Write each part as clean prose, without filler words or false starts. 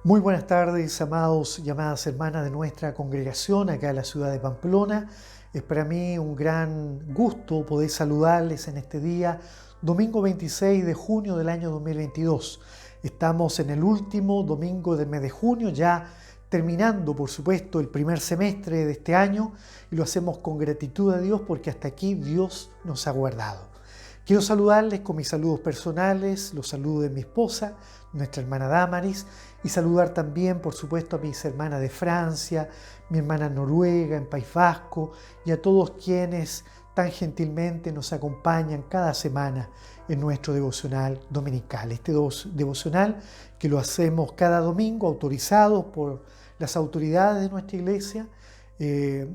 Muy buenas tardes, amados y amadas hermanas de nuestra congregación acá en la ciudad de Pamplona. Es para mí un gran gusto poder saludarles en este día, domingo 26 de junio del año 2022. Estamos en el último domingo del mes de junio, ya terminando, por supuesto, el primer semestre de este año, y lo hacemos con gratitud a Dios porque hasta aquí Dios nos ha guardado. Quiero saludarles con mis saludos personales, los saludos de mi esposa, nuestra hermana Damaris, y saludar también, por supuesto, a mis hermanas de Francia, mi hermana Noruega, en País Vasco, y a todos quienes tan gentilmente nos acompañan cada semana en nuestro devocional dominical. Este devocional que lo hacemos cada domingo, autorizados por las autoridades de nuestra iglesia,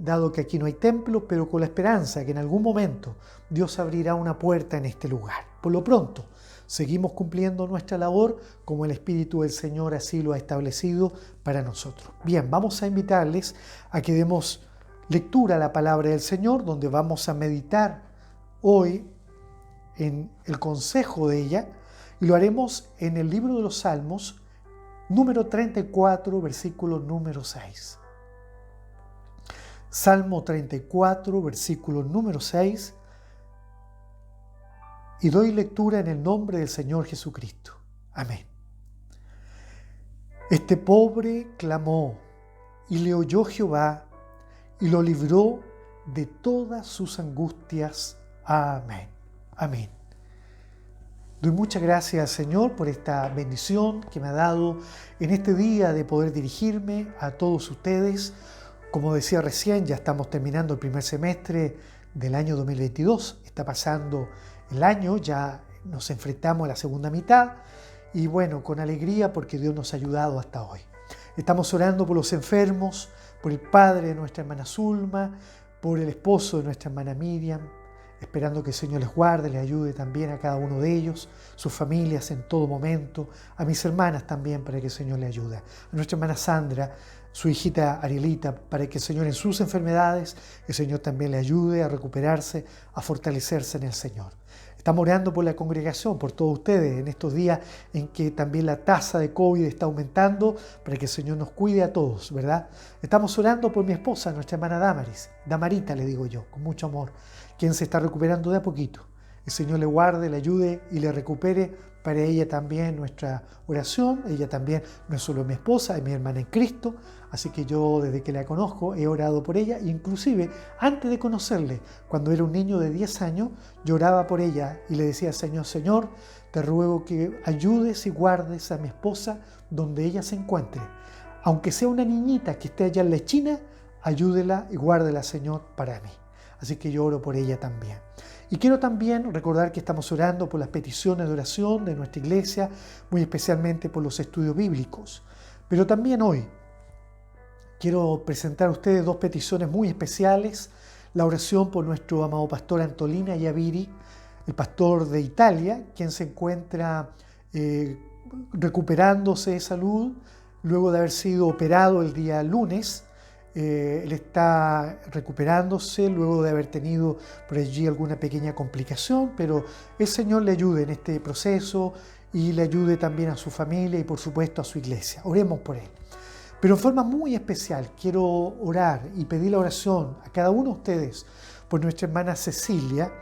dado que aquí no hay templo, pero con la esperanza que en algún momento Dios abrirá una puerta en este lugar. Por lo pronto, seguimos cumpliendo nuestra labor como el Espíritu del Señor así lo ha establecido para nosotros. Bien, vamos a invitarles a que demos lectura a la palabra del Señor, donde vamos a meditar hoy en el consejo de ella, y lo haremos en el libro de los Salmos, número 34, versículo número 6. Salmo 34, versículo número 6, y doy lectura en el nombre del Señor Jesucristo. Amén. Este pobre clamó, y le oyó Jehová, y lo libró de todas sus angustias. Amén. Amén. Doy muchas gracias al Señor por esta bendición que me ha dado en este día de poder dirigirme a todos ustedes. Como decía recién, ya estamos terminando el primer semestre del año 2022. Está pasando el año, ya nos enfrentamos a la segunda mitad y bueno, con alegría porque Dios nos ha ayudado hasta hoy. Estamos orando por los enfermos, por el padre de nuestra hermana Zulma, por el esposo de nuestra hermana Miriam, esperando que el Señor les guarde, les ayude también a cada uno de ellos, sus familias en todo momento, a mis hermanas también para que el Señor les ayude, a nuestra hermana Sandra, su hijita Arielita, para que el Señor en sus enfermedades, el Señor también le ayude a recuperarse, a fortalecerse en el Señor. Estamos orando por la congregación, por todos ustedes, en estos días en que también la tasa de COVID está aumentando, para que el Señor nos cuide a todos, ¿verdad? Estamos orando por mi esposa, nuestra hermana Damaris, Damarita le digo yo, con mucho amor, quien se está recuperando de a poquito. El Señor le guarde, le ayude y le recupere. Para ella también nuestra oración. Ella también no es solo mi esposa, es mi hermana en Cristo. Así que yo desde que la conozco he orado por ella. Inclusive antes de conocerle, cuando era un niño de 10 años, yo oraba por ella y le decía: Señor, te ruego que ayudes y guardes a mi esposa donde ella se encuentre. Aunque sea una niñita que esté allá en la China, ayúdela y guárdela, Señor, para mí. Así que yo oro por ella también. Y quiero también recordar que estamos orando por las peticiones de oración de nuestra iglesia, muy especialmente por los estudios bíblicos. Pero también hoy quiero presentar a ustedes dos peticiones muy especiales. La oración por nuestro amado pastor Antolina Yaviri, el pastor de Italia, quien se encuentra recuperándose de salud luego de haber sido operado el día lunes. Él está recuperándose luego de haber tenido por allí alguna pequeña complicación, pero el Señor le ayude en este proceso y le ayude también a su familia y por supuesto a su iglesia. Oremos por él. Pero en forma muy especial quiero orar y pedir la oración a cada uno de ustedes por nuestra hermana Cecilia,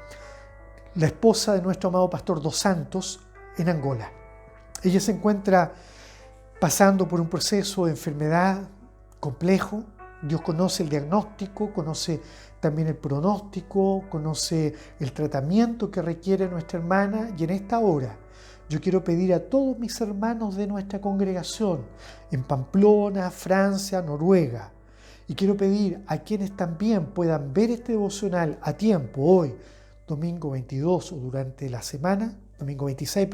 la esposa de nuestro amado pastor Dos Santos en Angola. Ella se encuentra pasando por un proceso de enfermedad complejo. Dios conoce el diagnóstico, conoce también el pronóstico, conoce el tratamiento que requiere nuestra hermana, y en esta hora yo quiero pedir a todos mis hermanos de nuestra congregación en Pamplona, Francia, Noruega, y quiero pedir a quienes también puedan ver este devocional a tiempo hoy, domingo 22 o durante la semana, domingo 26,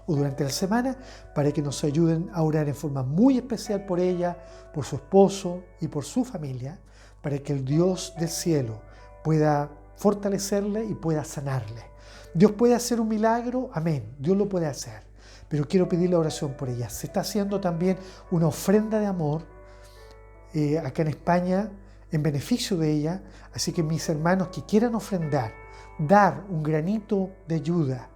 o durante la semana, para que nos ayuden a orar en forma muy especial por ella, por su esposo y por su familia, para que el Dios del cielo pueda fortalecerle y pueda sanarle. Dios puede hacer un milagro, amén, Dios lo puede hacer, pero quiero pedir la oración por ella. Se está haciendo también una ofrenda de amor acá en España en beneficio de ella, así que mis hermanos que quieran ofrendar, dar un granito de ayuda,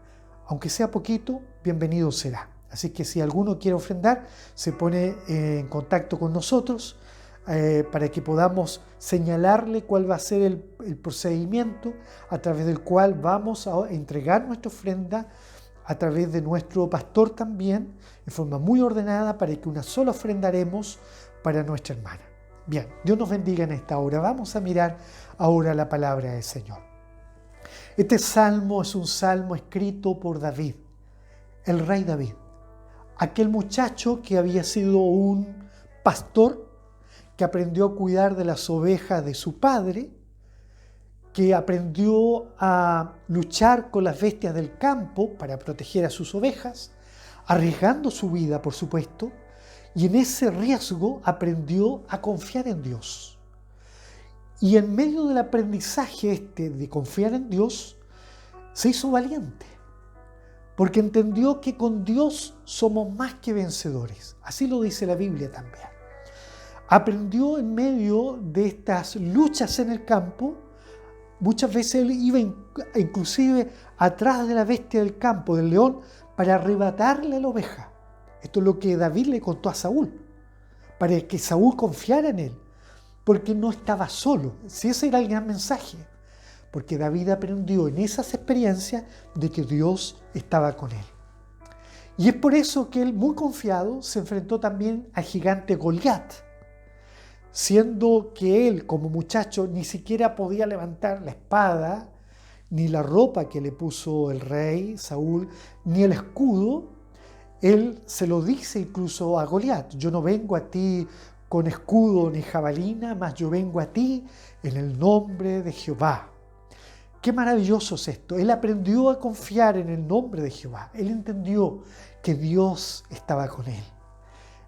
aunque sea poquito, bienvenido será. Así que si alguno quiere ofrendar, se pone en contacto con nosotros para que podamos señalarle cuál va a ser el procedimiento a través del cual vamos a entregar nuestra ofrenda a través de nuestro pastor también, en forma muy ordenada, para que una sola ofrenda haremos para nuestra hermana. Bien, Dios nos bendiga en esta hora. Vamos a mirar ahora la palabra del Señor. Este salmo es un salmo escrito por David, el rey David, aquel muchacho que había sido un pastor, que aprendió a cuidar de las ovejas de su padre, que aprendió a luchar con las bestias del campo para proteger a sus ovejas, arriesgando su vida, por supuesto, y en ese riesgo aprendió a confiar en Dios. Y en medio del aprendizaje de confiar en Dios, se hizo valiente, porque entendió que con Dios somos más que vencedores. Así lo dice la Biblia también. Aprendió en medio de estas luchas en el campo. Muchas veces él iba inclusive atrás de la bestia del campo, del león, para arrebatarle a la oveja. Esto es lo que David le contó a Saúl, para que Saúl confiara en él, porque no estaba solo. Si ese era el gran mensaje, porque David aprendió en esas experiencias de que Dios estaba con él. Y es por eso que él, muy confiado, se enfrentó también al gigante Goliat, siendo que él, como muchacho, ni siquiera podía levantar la espada, ni la ropa que le puso el rey Saúl, ni el escudo. Él se lo dice incluso a Goliat: yo no vengo a ti con escudo ni jabalina, mas yo vengo a ti en el nombre de Jehová. Qué maravilloso es esto. Él aprendió a confiar en el nombre de Jehová. Él entendió que Dios estaba con él.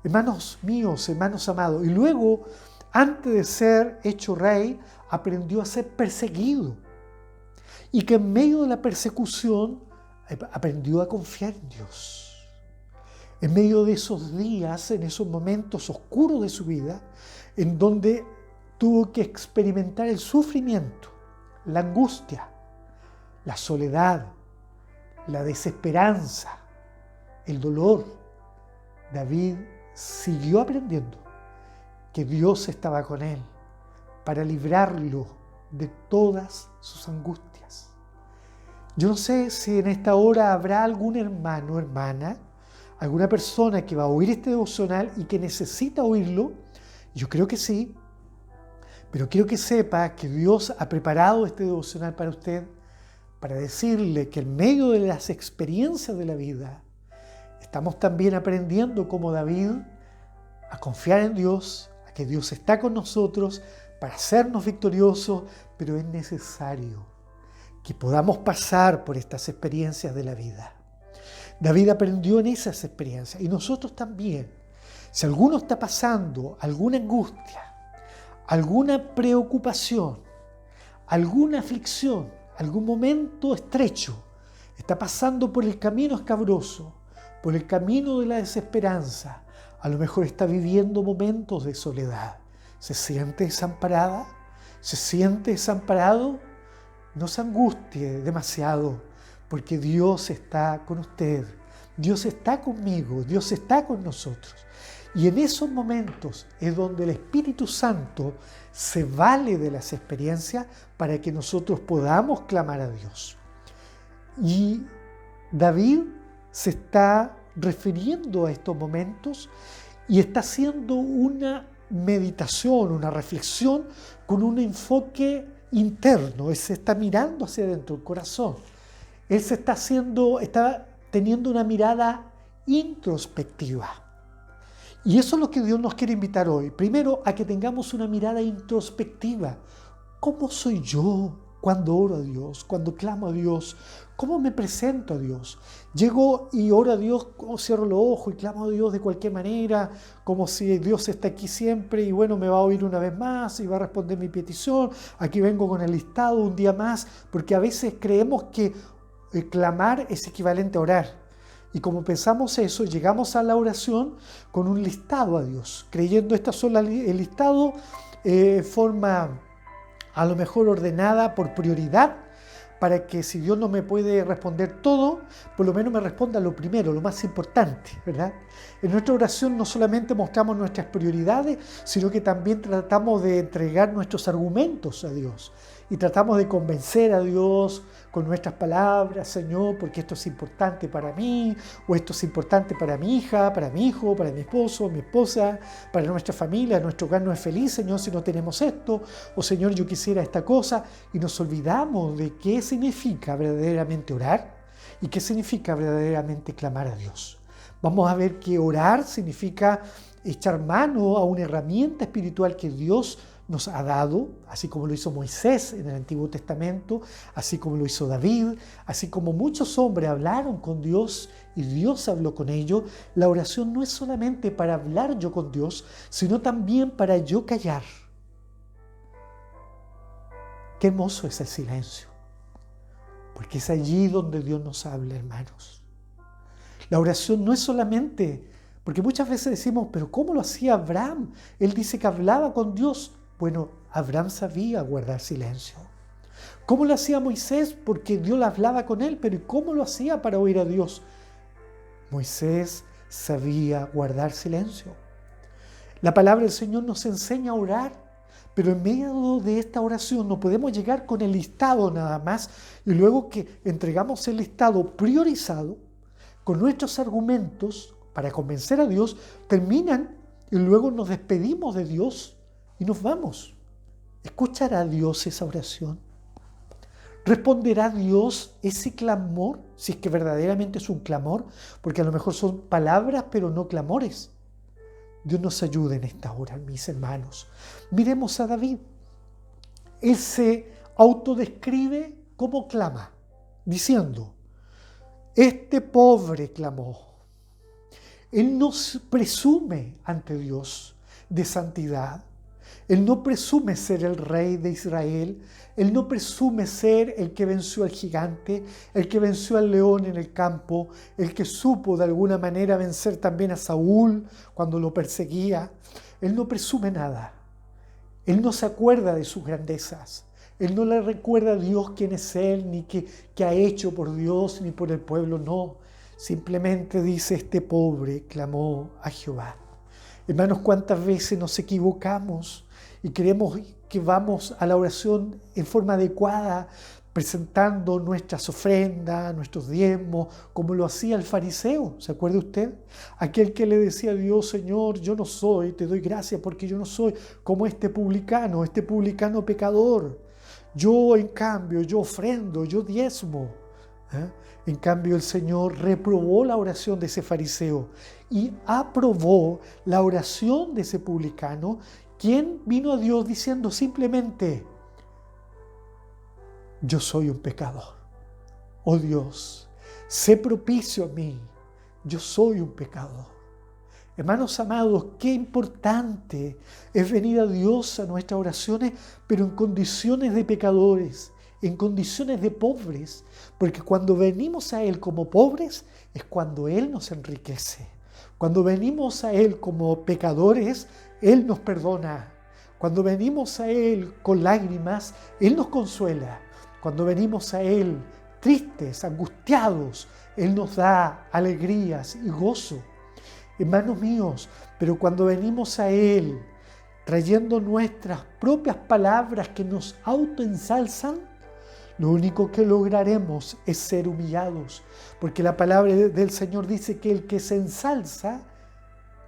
Hermanos míos, hermanos amados, y luego, antes de ser hecho rey, aprendió a ser perseguido. Y que en medio de la persecución aprendió a confiar en Dios. En medio de esos días, en esos momentos oscuros de su vida, en donde tuvo que experimentar el sufrimiento, la angustia, la soledad, la desesperanza, el dolor, David siguió aprendiendo que Dios estaba con él para librarlo de todas sus angustias. Yo no sé si en esta hora habrá algún hermano o hermana, alguna persona que va a oír este devocional y que necesita oírlo. Yo creo que sí, pero quiero que sepa que Dios ha preparado este devocional para usted, para decirle que en medio de las experiencias de la vida estamos también aprendiendo, como David, a confiar en Dios, a que Dios está con nosotros para hacernos victoriosos, pero es necesario que podamos pasar por estas experiencias de la vida. David aprendió en esas experiencias y nosotros también. Si alguno está pasando alguna angustia, alguna preocupación, alguna aflicción, algún momento estrecho, está pasando por el camino escabroso, por el camino de la desesperanza, a lo mejor está viviendo momentos de soledad, ¿se siente desamparada? ¿Se siente desamparado? No se angustie demasiado, porque Dios está con usted, Dios está conmigo, Dios está con nosotros. Y en esos momentos es donde el Espíritu Santo se vale de las experiencias para que nosotros podamos clamar a Dios. Y David se está refiriendo a estos momentos y está haciendo una meditación, una reflexión con un enfoque interno. Él se está mirando hacia adentro del corazón. Él está teniendo una mirada introspectiva. Y eso es lo que Dios nos quiere invitar hoy. Primero, a que tengamos una mirada introspectiva. ¿Cómo soy yo cuando oro a Dios, cuando clamo a Dios? ¿Cómo me presento a Dios? Llego y oro a Dios, cierro los ojos y clamo a Dios de cualquier manera, como si Dios está aquí siempre y bueno, me va a oír una vez más y va a responder mi petición. Aquí vengo con el listado un día más, porque a veces creemos que clamar es equivalente a orar. Y como pensamos eso, llegamos a la oración con un listado a Dios, creyendo esta sola el listado forma a lo mejor ordenada por prioridad, para que si Dios no me puede responder todo, por lo menos me responda lo primero, lo más importante, ¿verdad? En nuestra oración no solamente mostramos nuestras prioridades, sino que también tratamos de entregar nuestros argumentos a Dios y tratamos de convencer a Dios con nuestras palabras, Señor, porque esto es importante para mí, o esto es importante para mi hija, para mi hijo, para mi esposo, mi esposa, para nuestra familia, nuestro hogar no es feliz, Señor, si no tenemos esto, o Señor, yo quisiera esta cosa, y nos olvidamos de qué significa verdaderamente orar y qué significa verdaderamente clamar a Dios. Vamos a ver que orar significa echar mano a una herramienta espiritual que Dios nos ha dado, así como lo hizo Moisés en el Antiguo Testamento, así como lo hizo David, así como muchos hombres hablaron con Dios y Dios habló con ellos. La oración no es solamente para hablar yo con Dios, sino también para yo callar. Qué hermoso es el silencio, porque es allí donde Dios nos habla, hermanos. La oración no es solamente, porque muchas veces decimos, pero ¿cómo lo hacía Abraham? Él dice que hablaba con Dios. Bueno, Abraham sabía guardar silencio. ¿Cómo lo hacía Moisés? Porque Dios hablaba con él, pero ¿y cómo lo hacía para oír a Dios? Moisés sabía guardar silencio. La palabra del Señor nos enseña a orar, pero en medio de esta oración no podemos llegar con el listado nada más y luego que entregamos el listado priorizado con nuestros argumentos para convencer a Dios, terminan y luego nos despedimos de Dios y nos vamos. ¿Escuchará Dios esa oración? ¿Responderá Dios ese clamor? Si es que verdaderamente es un clamor, porque a lo mejor son palabras pero no clamores. Dios nos ayude en esta hora, mis hermanos. Miremos a David. Él se autodescribe como clama, diciendo, este pobre clamó. Él no presume ante Dios de santidad. Él no presume ser el rey de Israel. Él no presume ser el que venció al gigante, el que venció al león en el campo, el que supo de alguna manera vencer también a Saúl cuando lo perseguía. Él no presume nada. Él no se acuerda de sus grandezas. Él no le recuerda a Dios quién es Él, ni qué ha hecho por Dios, ni por el pueblo, no. Simplemente dice, este pobre clamó a Jehová. Hermanos, ¿cuántas veces nos equivocamos y creemos que vamos a la oración en forma adecuada, presentando nuestras ofrendas, nuestros diezmos, como lo hacía el fariseo? ¿Se acuerda usted? Aquel que le decía a Dios, Señor, yo no soy, te doy gracias porque yo no soy como este publicano pecador. Yo, en cambio, yo ofrendo, yo diezmo. En cambio, el Señor reprobó la oración de ese fariseo y aprobó la oración de ese publicano, quien vino a Dios diciendo simplemente, yo soy un pecador. Oh Dios, sé propicio a mí, yo soy un pecador. Hermanos amados, qué importante es venir a Dios a nuestras oraciones, pero en condiciones de pecadores, en condiciones de pobres, porque cuando venimos a Él como pobres es cuando Él nos enriquece. Cuando venimos a Él como pecadores, Él nos perdona. Cuando venimos a Él con lágrimas, Él nos consuela. Cuando venimos a Él tristes, angustiados, Él nos da alegrías y gozo. Hermanos míos, pero cuando venimos a Él trayendo nuestras propias palabras que nos autoensalzan, lo único que lograremos es ser humillados, porque la palabra del Señor dice que el que se ensalza,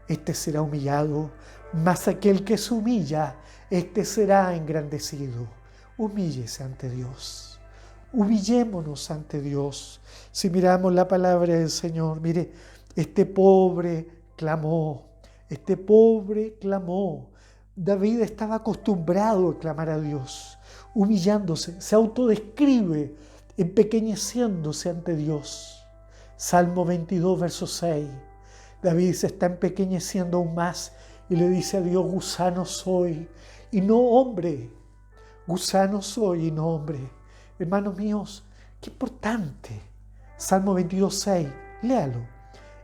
este será humillado, mas aquel que se humilla, este será engrandecido. Humíllese ante Dios, humillémonos ante Dios. Si miramos la palabra del Señor, mire, este pobre clamó, este pobre clamó. David estaba acostumbrado a clamar a Dios, humillándose, se autodescribe, empequeñeciéndose ante Dios. Salmo 22, verso 6. David se está empequeñeciendo aún más y le dice a Dios, gusano soy y no hombre. Gusano soy y no hombre. Hermanos míos, qué importante. Salmo 22, 6. Léalo.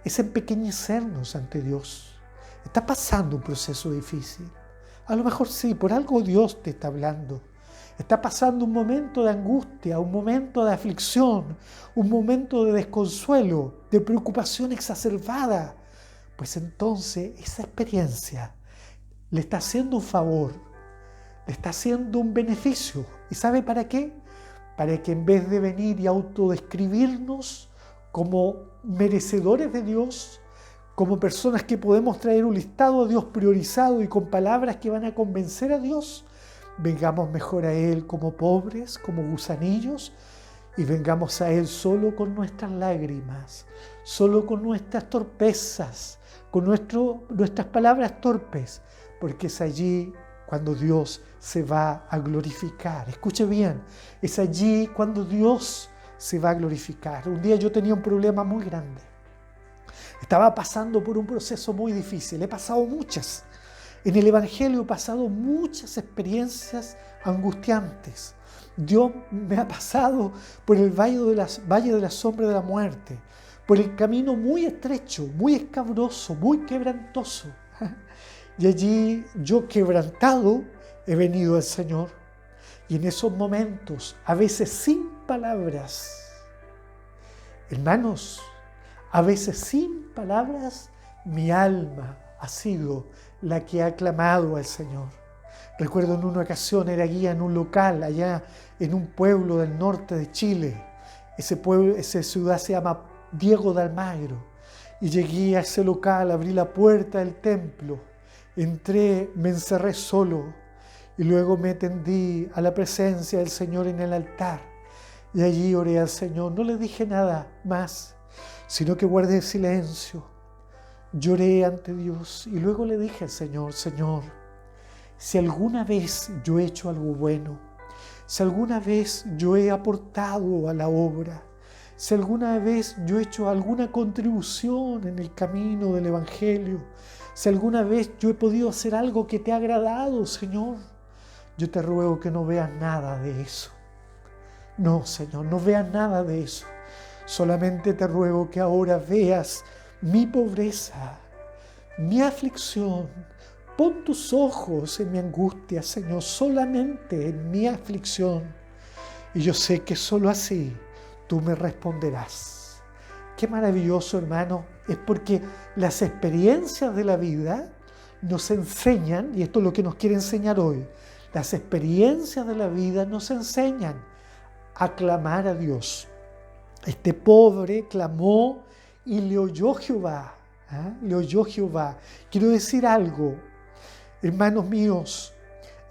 Es empequeñecernos ante Dios. Está pasando un proceso difícil. A lo mejor sí, por algo Dios te está hablando. está pasando un momento de angustia, un momento de aflicción, un momento de desconsuelo, de preocupación exacerbada, pues entonces esa experiencia le está haciendo un favor, le está haciendo un beneficio. ¿Y sabe para qué? Para que en vez de venir y autodescribirnos como merecedores de Dios, como personas que podemos traer un listado a Dios priorizado y con palabras que van a convencer a Dios, vengamos mejor a Él como pobres, como gusanillos, y vengamos a Él solo con nuestras lágrimas, solo con nuestras torpezas, con nuestras palabras torpes, porque es allí cuando Dios se va a glorificar. Escuche bien, es allí cuando Dios se va a glorificar. Un día yo tenía un problema muy grande. Estaba pasando por un proceso muy difícil. He pasado muchas. En el Evangelio he pasado muchas experiencias angustiantes. Dios me ha pasado por el valle de la sombra de la muerte, por el camino muy estrecho, muy escabroso, muy quebrantoso. Y allí yo quebrantado he venido al Señor. Y en esos momentos, a veces sin palabras, hermanos, a veces sin palabras, mi alma ha sido la que ha clamado al Señor. Recuerdo en una ocasión era guía en un local allá en un pueblo del norte de Chile. Esa ciudad se llama Diego de Almagro. Y llegué a ese local, abrí la puerta del templo, entré, me encerré solo y luego me tendí a la presencia del Señor en el altar. Y allí oré al Señor. No le dije nada más, sino que guardé silencio. Lloré ante Dios y luego le dije al Señor: Señor, si alguna vez yo he hecho algo bueno, si alguna vez yo he aportado a la obra, si alguna vez yo he hecho alguna contribución en el camino del Evangelio, si alguna vez yo he podido hacer algo que te ha agradado, Señor, yo te ruego que no veas nada de eso. No, Señor, no veas nada de eso. Solamente te ruego que ahora veas mi pobreza, mi aflicción. Pon tus ojos en mi angustia, Señor, solamente en mi aflicción. Y yo sé que solo así tú me responderás. Qué maravilloso, hermano, es porque las experiencias de la vida nos enseñan, y esto es lo que nos quiere enseñar hoy, las experiencias de la vida nos enseñan a clamar a Dios. Este pobre clamó y le oyó Jehová. Le oyó Jehová. Quiero decir algo, hermanos míos,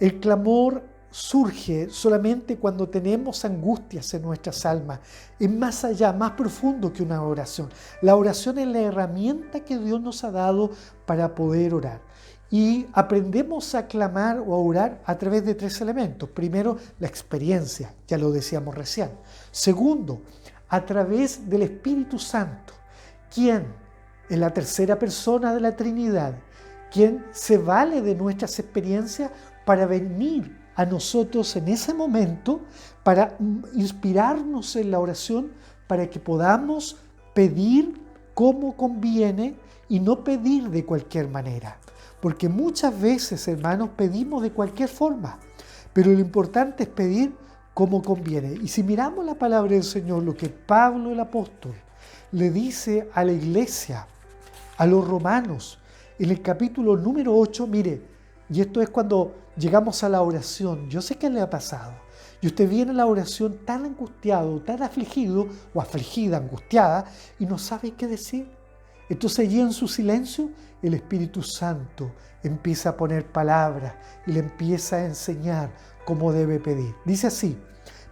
el clamor surge solamente cuando tenemos angustias en nuestras almas. Es más allá, más profundo que una oración. La oración es la herramienta que Dios nos ha dado para poder orar. Y aprendemos a clamar o a orar a través de 3 elementos. Primero, la experiencia, ya lo decíamos recién. Segundo, a través del Espíritu Santo, quien es la tercera persona de la Trinidad, quien se vale de nuestras experiencias para venir a nosotros en ese momento, para inspirarnos en la oración, para que podamos pedir como conviene y no pedir de cualquier manera. Porque muchas veces, hermanos, pedimos de cualquier forma, pero lo importante es pedir como conviene. Y si miramos la palabra del Señor, lo que Pablo el apóstol le dice a la iglesia, a los romanos, en el capítulo número 8, mire, y esto es cuando llegamos a la oración. Yo sé que le ha pasado. Y usted viene a la oración tan angustiado, tan afligido, o afligida, angustiada, y no sabe qué decir. Entonces allí en su silencio, el Espíritu Santo empieza a poner palabras y le empieza a enseñar cómo debe pedir. Dice así: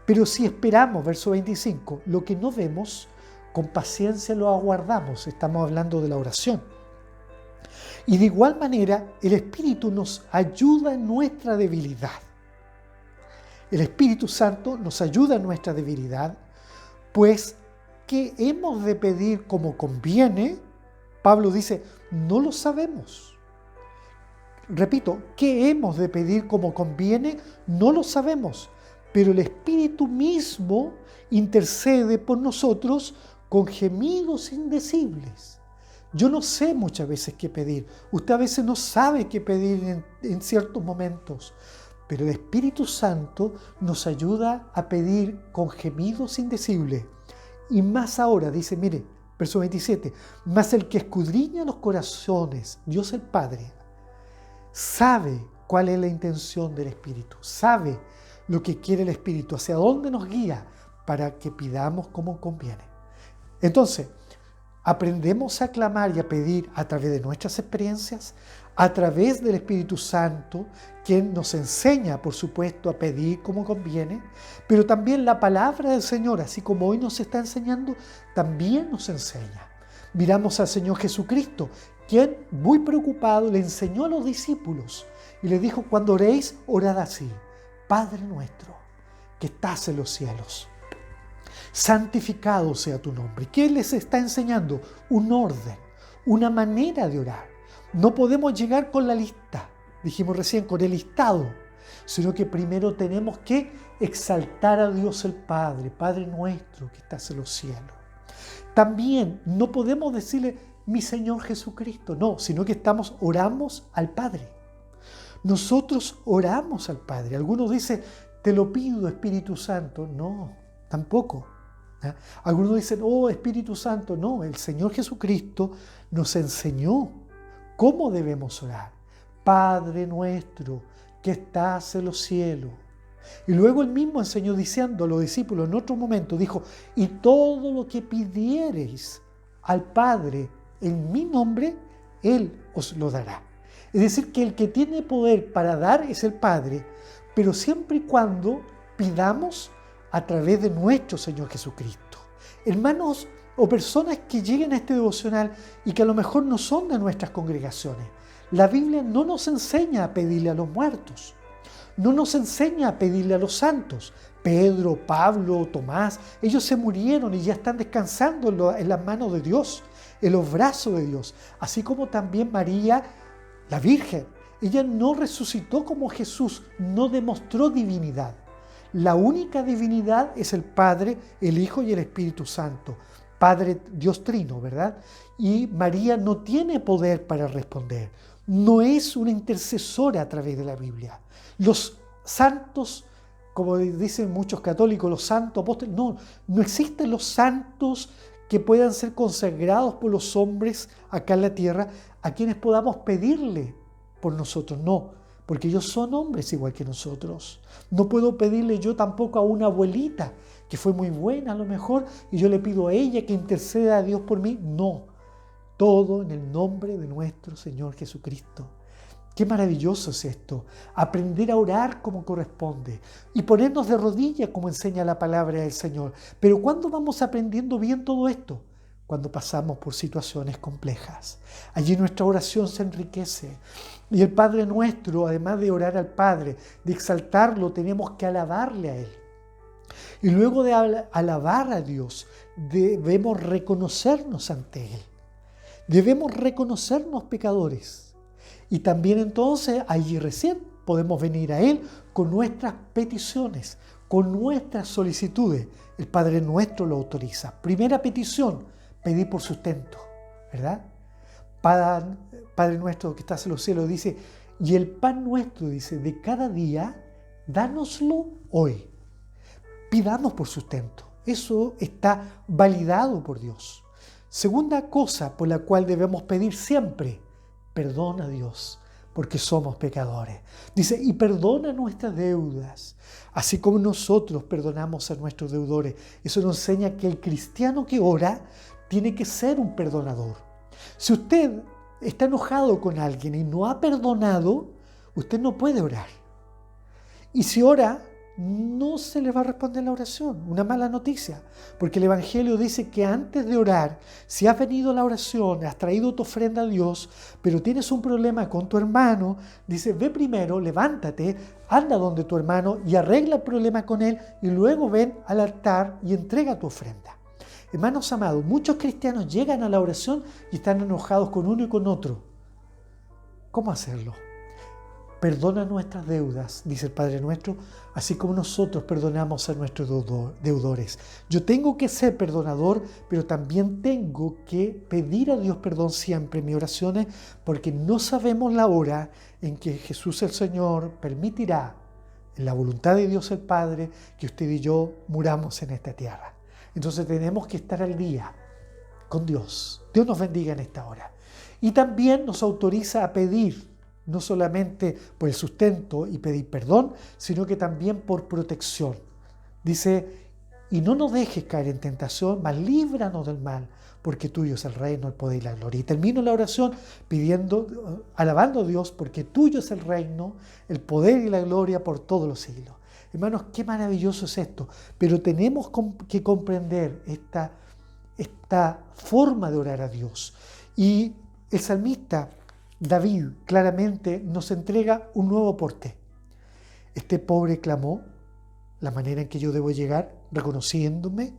pero si esperamos, verso 25, lo que no vemos, con paciencia lo aguardamos. Estamos hablando de la oración. Y de igual manera, el Espíritu nos ayuda en nuestra debilidad. El Espíritu Santo nos ayuda en nuestra debilidad, pues ¿qué hemos de pedir como conviene? Pablo dice, no lo sabemos. Repito, ¿qué hemos de pedir como conviene? No lo sabemos, pero el Espíritu mismo intercede por nosotros con gemidos indecibles. Yo no sé muchas veces qué pedir. Usted a veces no sabe qué pedir en ciertos momentos. Pero el Espíritu Santo nos ayuda a pedir con gemidos indecibles. Y más ahora, dice, mire, verso 27, mas el que escudriña los corazones, Dios el Padre, sabe cuál es la intención del Espíritu, sabe lo que quiere el Espíritu, hacia dónde nos guía para que pidamos como conviene. Entonces, aprendemos a clamar y a pedir a través de nuestras experiencias, a través del Espíritu Santo, quien nos enseña, por supuesto, a pedir como conviene, pero también la palabra del Señor, así como hoy nos está enseñando, también nos enseña. Miramos al Señor Jesucristo, quien, muy preocupado, le enseñó a los discípulos y les dijo, cuando oréis, orad así, Padre nuestro, que estás en los cielos, santificado sea tu nombre. ¿Qué les está enseñando? Un orden, una manera de orar. No podemos llegar con la lista, dijimos recién, con el listado, sino que primero tenemos que exaltar a Dios el Padre, Padre nuestro que estás en los cielos. También no podemos decirle, mi Señor Jesucristo, no, sino que oramos al Padre. Nosotros oramos al Padre. Algunos dicen, te lo pido, Espíritu Santo. No, tampoco. Algunos dicen, oh, Espíritu Santo. No, el Señor Jesucristo nos enseñó cómo debemos orar. Padre nuestro, que estás en los cielos. Y luego él mismo enseñó diciendo a los discípulos en otro momento, dijo, y todo lo que pidiereis al Padre en mi nombre, Él os lo dará. Es decir, que el que tiene poder para dar es el Padre, pero siempre y cuando pidamos a través de nuestro Señor Jesucristo. Hermanos o personas que lleguen a este devocional y que a lo mejor no son de nuestras congregaciones, la Biblia no nos enseña a pedirle a los muertos, no nos enseña a pedirle a los santos. Pedro, Pablo, Tomás, ellos se murieron y ya están descansando en las manos de Dios, en los brazos de Dios. Así como también María, la Virgen, ella no resucitó como Jesús, no demostró divinidad. La única divinidad es el Padre, el Hijo y el Espíritu Santo. Padre, Dios Trino, ¿verdad? Y María no tiene poder para responder. No es una intercesora a través de la Biblia. Los santos, como dicen muchos católicos, los santos apóstoles, no existen los santos que puedan ser consagrados por los hombres acá en la tierra, a quienes podamos pedirle por nosotros. No, porque ellos son hombres igual que nosotros. No puedo pedirle yo tampoco a una abuelita, que fue muy buena a lo mejor, y yo le pido a ella que interceda a Dios por mí. No, todo en el nombre de nuestro Señor Jesucristo. Qué maravilloso es esto, aprender a orar como corresponde y ponernos de rodillas como enseña la palabra del Señor. Pero ¿cuándo vamos aprendiendo bien todo esto? Cuando pasamos por situaciones complejas. Allí nuestra oración se enriquece. Y el Padre nuestro, además de orar al Padre, de exaltarlo, tenemos que alabarle a Él. Y luego de alabar a Dios, debemos reconocernos ante Él. Debemos reconocernos pecadores. Y también entonces, allí recién, podemos venir a Él con nuestras peticiones, con nuestras solicitudes. El Padre nuestro lo autoriza. Primera petición, pedir por sustento, ¿verdad? Padre nuestro que estás en los cielos, dice, y el pan nuestro, dice, de cada día, dánoslo hoy. Pidamos por sustento. Eso está validado por Dios. Segunda cosa por la cual debemos pedir siempre, perdona a Dios, porque somos pecadores. Dice, y perdona nuestras deudas, así como nosotros perdonamos a nuestros deudores. Eso nos enseña que el cristiano que ora tiene que ser un perdonador. Si usted está enojado con alguien y no ha perdonado, usted no puede orar. Y si ora, no se le va a responder la oración. Una mala noticia, porque el Evangelio dice que antes de orar, si has venido a la oración, has traído tu ofrenda a Dios, pero tienes un problema con tu hermano, dice, ve primero, levántate, anda donde tu hermano y arregla el problema con él y luego ven al altar y entrega tu ofrenda. Hermanos amados, muchos cristianos llegan a la oración y están enojados con uno y con otro. ¿Cómo hacerlo? Perdona nuestras deudas, dice el Padre nuestro, así como nosotros perdonamos a nuestros deudores. Yo tengo que ser perdonador, pero también tengo que pedir a Dios perdón siempre en mis oraciones, porque no sabemos la hora en que Jesús el Señor permitirá en la voluntad de Dios el Padre, que usted y yo muramos en esta tierra. Entonces tenemos que estar al día con Dios. Dios nos bendiga en esta hora. Y también nos autoriza a pedir, no solamente por el sustento y pedir perdón, sino que también por protección. Dice, y no nos dejes caer en tentación, mas líbranos del mal, porque tuyo es el reino, el poder y la gloria. Y termino la oración alabando a Dios, porque tuyo es el reino, el poder y la gloria por todos los siglos. Hermanos, qué maravilloso es esto. Pero tenemos que comprender esta forma de orar a Dios. Y el salmista David claramente nos entrega un nuevo aporte. Este pobre clamó la manera en que yo debo llegar, reconociéndome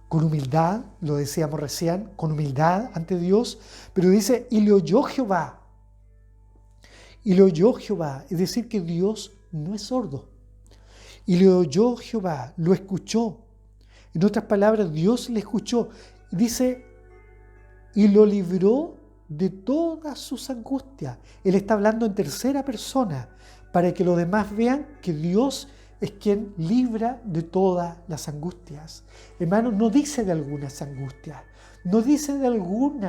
con humildad, lo decíamos recién, con humildad ante Dios, pero dice, y le oyó Jehová. Y le oyó Jehová, es decir, que Dios no es sordo. Y le oyó Jehová, lo escuchó. En otras palabras, Dios le escuchó. Dice, y lo libró de todas sus angustias. Él está hablando en tercera persona, para que los demás vean que Dios es quien libra de todas las angustias. Hermanos, no dice de algunas angustias, no dice de algún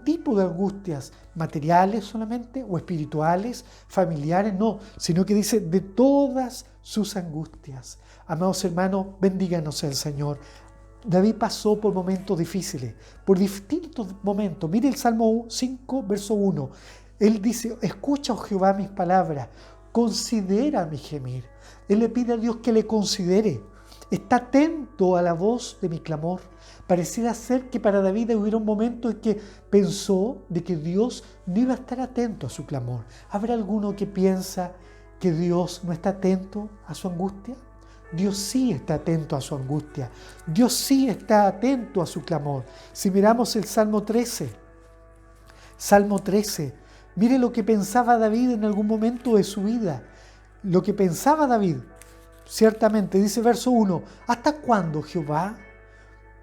tipo de angustias materiales solamente, o espirituales, familiares, no, sino que dice de todas sus angustias. Amados hermanos, bendíganos el Señor. David pasó por momentos difíciles, por distintos momentos. Mire el Salmo 5, verso 1. Él dice, escucha, oh Jehová, mis palabras, considera mi gemir. Él le pide a Dios que le considere. Está atento a la voz de mi clamor. Pareciera ser que para David hubiera un momento en que pensó de que Dios no iba a estar atento a su clamor. ¿Habrá alguno que piensa que Dios no está atento a su angustia? Dios sí está atento a su angustia. Dios sí está atento a su clamor. Si miramos el Salmo 13, mire lo que pensaba David en algún momento de su vida. Lo que pensaba David, ciertamente, dice verso 1, ¿hasta cuándo, Jehová?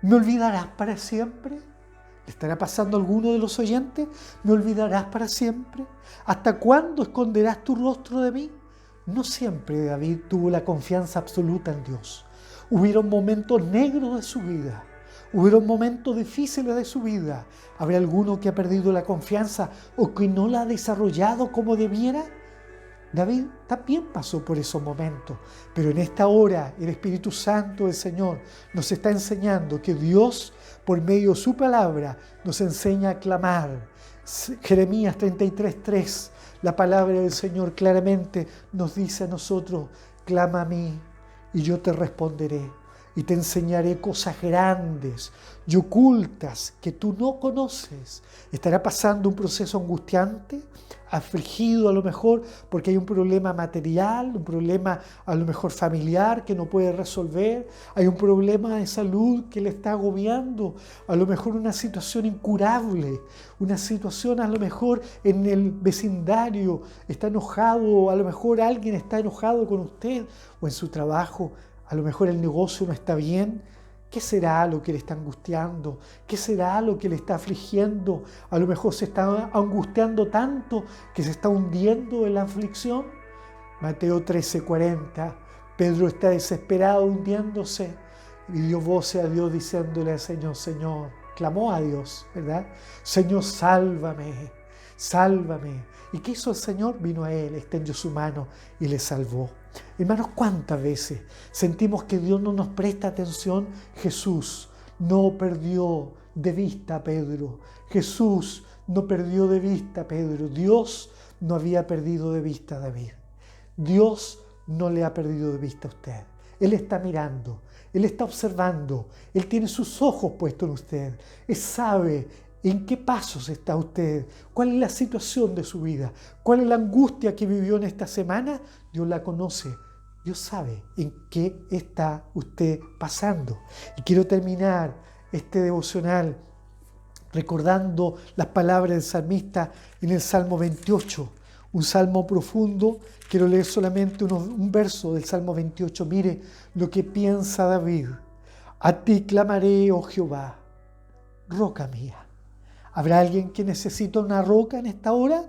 ¿Me olvidarás para siempre? ¿Le estará pasando a alguno de los oyentes? ¿Me olvidarás para siempre? ¿Hasta cuándo esconderás tu rostro de mí? No siempre David tuvo la confianza absoluta en Dios. Hubieron momentos negros de su vida. Hubieron momentos difíciles de su vida. ¿Habrá alguno que ha perdido la confianza o que no la ha desarrollado como debiera? David también pasó por esos momentos, pero en esta hora el Espíritu Santo del Señor nos está enseñando que Dios, por medio de su palabra, nos enseña a clamar. Jeremías 33:3, la palabra del Señor claramente nos dice a nosotros, clama a mí y yo te responderé y te enseñaré cosas grandes y ocultas que tú no conoces. ¿Estará pasando un proceso angustiante? Afligido a lo mejor porque hay un problema material, un problema a lo mejor familiar que no puede resolver, hay un problema de salud que le está agobiando, a lo mejor una situación incurable, una situación a lo mejor en el vecindario, está enojado, a lo mejor alguien está enojado con usted o en su trabajo, a lo mejor el negocio no está bien. ¿Qué será lo que le está angustiando? ¿Qué será lo que le está afligiendo? A lo mejor se está angustiando tanto que se está hundiendo en la aflicción. Mateo 13:40, Pedro está desesperado hundiéndose y dio voces a Dios diciéndole al Señor, Señor, clamó a Dios, ¿verdad? Señor, sálvame, sálvame. ¿Y qué hizo el Señor? Vino a él, extendió su mano y le salvó. Hermanos, ¿cuántas veces sentimos que Dios no nos presta atención? Jesús no perdió de vista a Pedro. Jesús no perdió de vista a Pedro. Dios no había perdido de vista a David. Dios no le ha perdido de vista a usted. Él está mirando, Él está observando, Él tiene sus ojos puestos en usted. Él sabe en qué pasos está usted, cuál es la situación de su vida, cuál es la angustia que vivió en esta semana. Dios la conoce, Dios sabe en qué está usted pasando. Y quiero terminar este devocional recordando las palabras del salmista en el Salmo 28, un salmo profundo. Quiero leer solamente un verso del Salmo 28. Mire lo que piensa David. A ti clamaré, oh Jehová, roca mía. ¿Habrá alguien que necesita una roca en esta hora?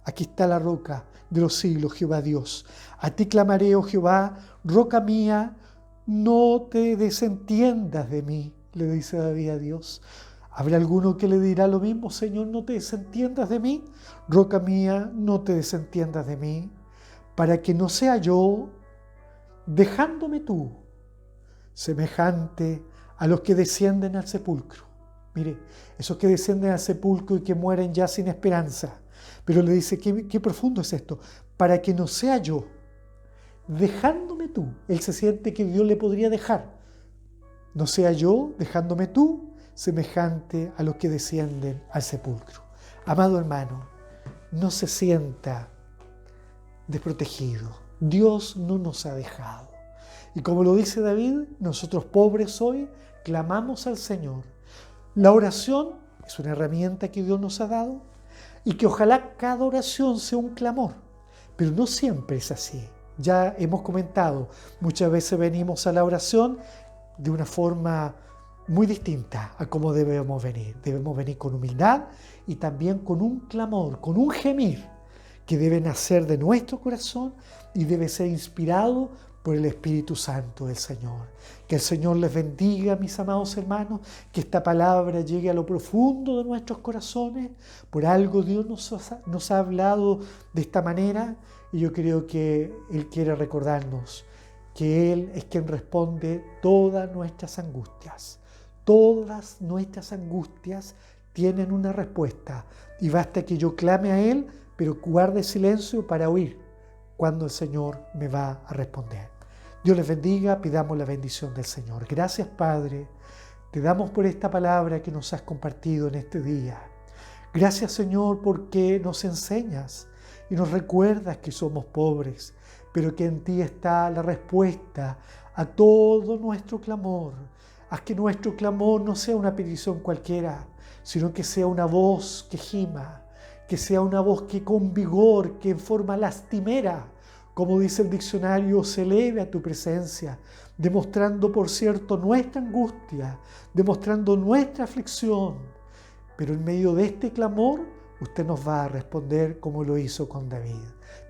Aquí está la roca de los siglos, Jehová Dios. A ti clamaré, oh Jehová, roca mía, no te desentiendas de mí, le dice David a Dios. ¿Habrá alguno que le dirá lo mismo? Señor, no te desentiendas de mí. Roca mía, no te desentiendas de mí, para que no sea yo, dejándome tú, semejante a los que descienden al sepulcro. Mire, esos que descienden al sepulcro y que mueren ya sin esperanza. Pero le dice, qué profundo es esto. Para que no sea yo, dejándome tú. Él se siente que Dios le podría dejar. No sea yo, dejándome tú, semejante a los que descienden al sepulcro. Amado hermano, no se sienta desprotegido. Dios no nos ha dejado. Y como lo dice David, nosotros pobres hoy clamamos al Señor. La oración es una herramienta que Dios nos ha dado y que ojalá cada oración sea un clamor, pero no siempre es así. Ya hemos comentado, muchas veces venimos a la oración de una forma muy distinta a cómo debemos venir. Debemos venir con humildad y también con un clamor, con un gemir que debe nacer de nuestro corazón y debe ser inspirado por el Espíritu Santo del Señor. Que el Señor les bendiga, mis amados hermanos, que esta palabra llegue a lo profundo de nuestros corazones. Por algo Dios nos ha hablado de esta manera y yo creo que Él quiere recordarnos que Él es quien responde todas nuestras angustias. Todas nuestras angustias tienen una respuesta y basta que yo clame a Él, pero guarde silencio para oír cuando el Señor me va a responder. Dios les bendiga, pidamos la bendición del Señor. Gracias, Padre, te damos por esta palabra que nos has compartido en este día. Gracias, Señor, porque nos enseñas y nos recuerdas que somos pobres, pero que en ti está la respuesta a todo nuestro clamor. Haz que nuestro clamor no sea una petición cualquiera, sino que sea una voz que gima, que sea una voz que con vigor, que en forma lastimera, como dice el diccionario, se eleve a tu presencia, demostrando, por cierto, nuestra angustia, demostrando nuestra aflicción. Pero en medio de este clamor, usted nos va a responder como lo hizo con David.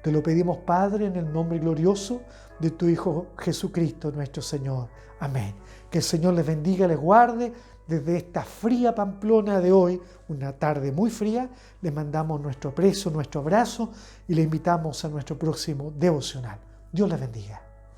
Te lo pedimos, Padre, en el nombre glorioso de tu Hijo Jesucristo, nuestro Señor. Amén. Que el Señor les bendiga, les guarde. Desde esta fría Pamplona de hoy, una tarde muy fría, les mandamos nuestro aprecio, nuestro abrazo y le invitamos a nuestro próximo devocional. Dios les bendiga.